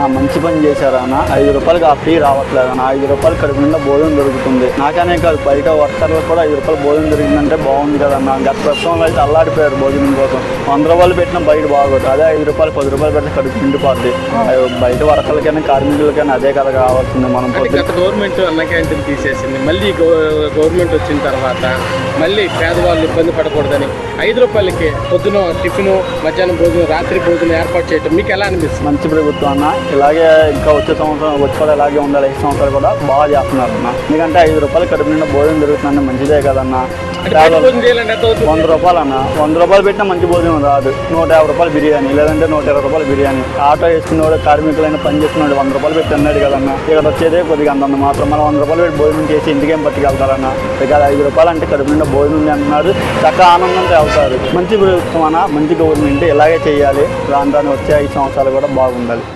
అన్న మంచి పని చేశారన్న. 5 రూపాయలకి ఆ ఫ్రీ రావట్లేదన్న. 5 రూపాయలు కడుపు నిండా భోజనం దొరుకుతుంది. నాకనే కాదు బయట వర్కర్లకు కూడా 5 రూపాయలు భోజనం దొరికిందంటే బాగుంది కదన్న. గత ప్రభుత్వంలో అయితే అల్లాడిపోయారు భోజనం కోసం. 100 రూపాయలు పెట్టినా బయట బాగోదు. అదే 5 రూపాయలు 10 రూపాయలు పెడితే కడుపు నిండిపోద్ది. బయట వర్కర్లకైనా కార్మికులకైనా అదే కదా కావాల్సింది. మనం గవర్నమెంట్ అన్న క్యాంటీన్ తీసేసింది, మళ్ళీ గవర్నమెంట్ వచ్చిన తర్వాత మళ్ళీ పేదవాళ్ళు ఇబ్బంది పడకూడదని 5 రూపాయలకి పొద్దున టిఫిన్, మధ్యాహ్నం భోజనం, రాత్రి భోజనం ఏర్పాటు చేయడం మీకు ఎలా అనిపిస్తుంది? మంచి ప్రభుత్వం అన్న. ఇలాగే ఇంకా వచ్చే సంవత్సరం కూడా ఇలాగే ఉండాలి. 5 సంవత్సరాలు కూడా బాగా చేస్తున్నారు అన్న. ఎందుకంటే 5 రూపాయలు కడుపు నిండా భోజనం దొరుకుతుందంటే మంచిదే కదన్నా. 100 రూపాయలు అన్న. 100 రూపాయలు పెట్టినా మంచి భోజనం రాదు. 150 రూపాయలు బిర్యానీ, లేదంటే 120 రూపాయలు బిర్యానీ. ఆటో వేసుకునేవాడు, కార్మికులైనా పని చేసుకున్నాడు 100 రూపాయలు పెట్టి అన్నాడు కదన్నా. ఇక్కడ వచ్చేదే కొద్దిగా అంతంత మాత్రం. మనం 100 రూపాయలు పెట్టి భోజనం చేసి ఇంటికేం పట్టుకెళ్తారన్న. ఇక 5 రూపాయలు అంటే కడుపు నిండా భోజనం ఉంది అంటున్నారు. చక్కగా ఆనందంతో వెళ్తారు. మంచి ప్రభుత్వం అన్న, మంచి గవర్నమెంట్ ఇలాగే చేయాలి. రాను వచ్చే 5 సంవత్సరాలు కూడా బాగుండాలి.